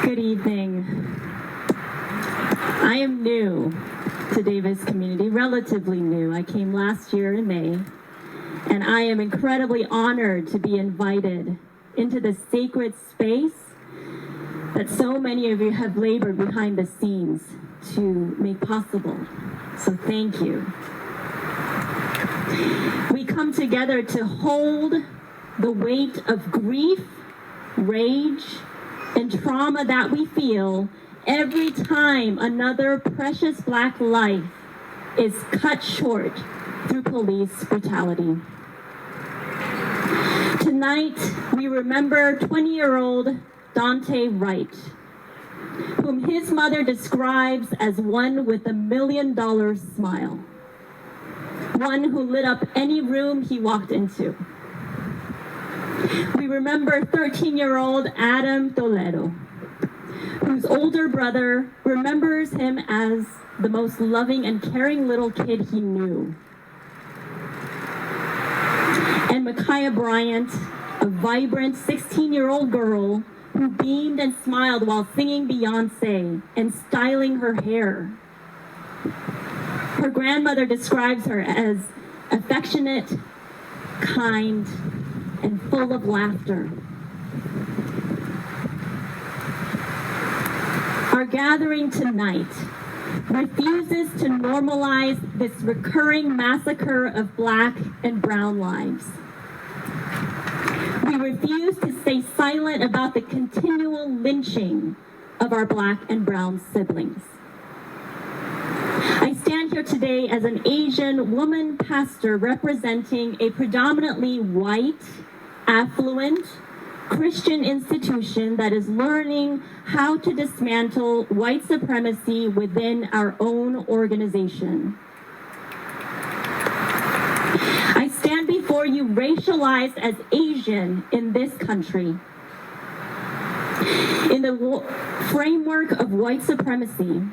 Good evening. I am new to Davis community, relatively new. I came last year in May, and I am incredibly honored to be invited into the sacred space that so many of you have labored behind the scenes to make possible. So thank you. We come together to hold the weight of grief, rage, and trauma that we feel every time another precious Black life is cut short through police brutality. Tonight, we remember 20-year-old Dante Wright, whom his mother describes as one with $1 million smile, one who lit up any room he walked into. We remember 13-year-old Adam Toledo, whose older brother remembers him as the most loving and caring little kid he knew. And Micaiah Bryant, a vibrant 16-year-old girl who beamed and smiled while singing Beyonce and styling her hair. Her grandmother describes her as affectionate, kind, and full of laughter. Our gathering tonight refuses to normalize this recurring massacre of Black and brown lives. We refuse to stay silent about the continual lynching of our Black and brown siblings. I stand here today as an Asian woman pastor representing a predominantly white, affluent, Christian institution that is learning how to dismantle white supremacy within our own organization. I stand before you racialized as Asian in this country. In the framework of white supremacy,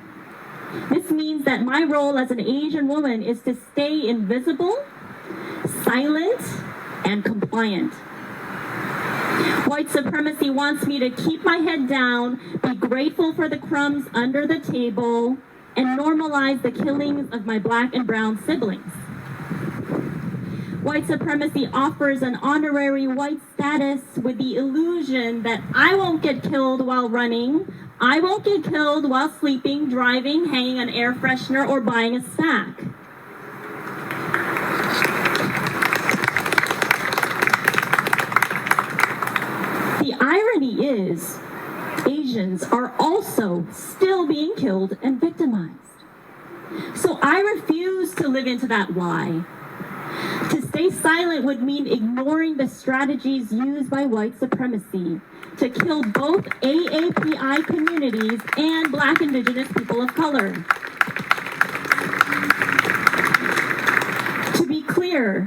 this means that my role as an Asian woman is to stay invisible, silent, and compliant. White supremacy wants me to keep my head down, be grateful for the crumbs under the table, and normalize the killings of my Black and brown siblings. White supremacy offers an honorary white status with the illusion that I won't get killed while running, I won't get killed while sleeping, driving, hanging an air freshener, or buying a snack. The irony is, Asians are also still being killed and victimized. So I refuse to live into that lie. To stay silent would mean ignoring the strategies used by white supremacy to kill both AAPI communities and Black Indigenous people of color. To be clear,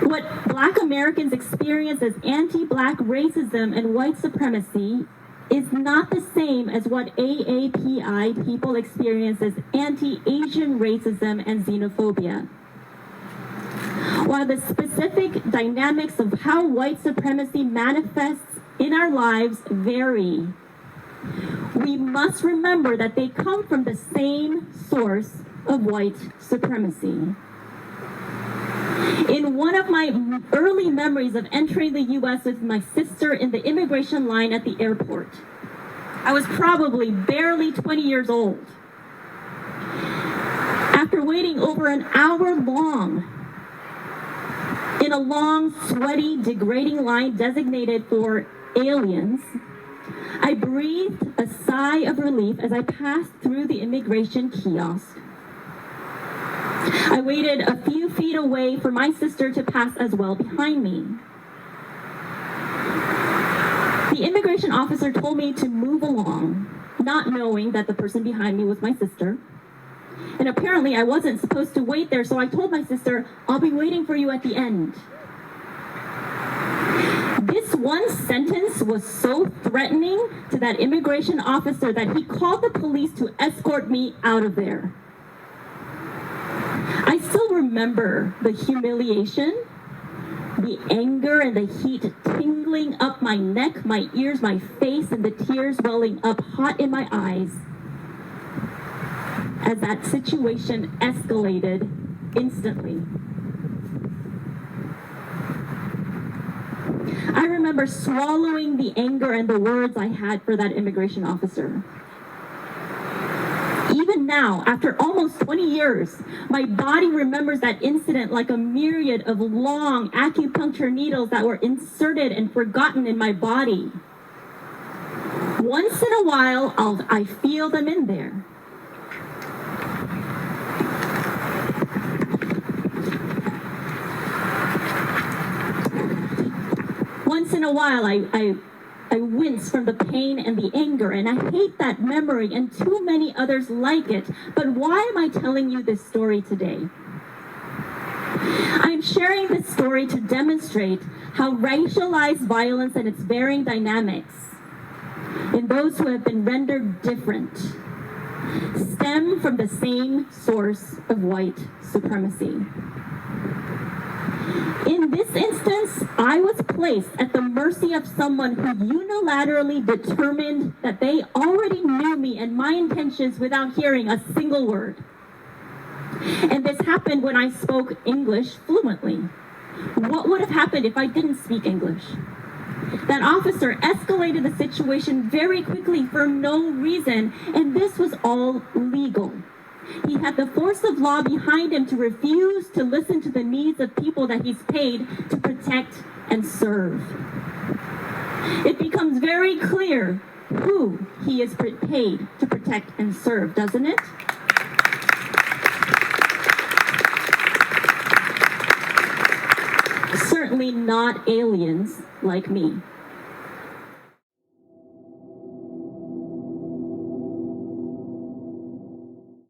what Black Americans experience as anti-Black racism and white supremacy is not the same as what AAPI people experience as anti-Asian racism and xenophobia. While the specific dynamics of how white supremacy manifests in our lives vary, we must remember that they come from the same source of white supremacy. In one of my early memories of entering the U.S. with my sister in the immigration line at the airport, I was probably barely 20 years old. After waiting over an hour long in a long, sweaty, degrading line designated for aliens, I breathed a sigh of relief as I passed through the immigration kiosk. I waited a few feet away for my sister to pass as well behind me. The immigration officer told me to move along, not knowing that the person behind me was my sister. And apparently I wasn't supposed to wait there, so I told my sister, "I'll be waiting for you at the end." This one sentence was so threatening to that immigration officer that he called the police to escort me out of there. I still remember the humiliation, the anger and the heat tingling up my neck, my ears, my face, and the tears welling up hot in my eyes as that situation escalated instantly. I remember swallowing the anger and the words I had for that immigration officer. Even now, after almost 20 years, my body remembers that incident like a myriad of long acupuncture needles that were inserted and forgotten in my body. Once in a while, I feel them in there. Once in a while, I wince from the pain and the anger, and I hate that memory and too many others like it. But why am I telling you this story today? I'm sharing this story to demonstrate how racialized violence and its varying dynamics in those who have been rendered different stem from the same source of white supremacy. In this instance, I was placed at the mercy of someone who unilaterally determined that they already knew me and my intentions without hearing a single word. And this happened when I spoke English fluently. What would have happened if I didn't speak English? That officer escalated the situation very quickly for no reason, and this was all legal. He had the force of law behind him to refuse to listen to the needs of people that he's paid to protect and serve. It becomes very clear who he is paid to protect and serve, doesn't it? Certainly not aliens like me.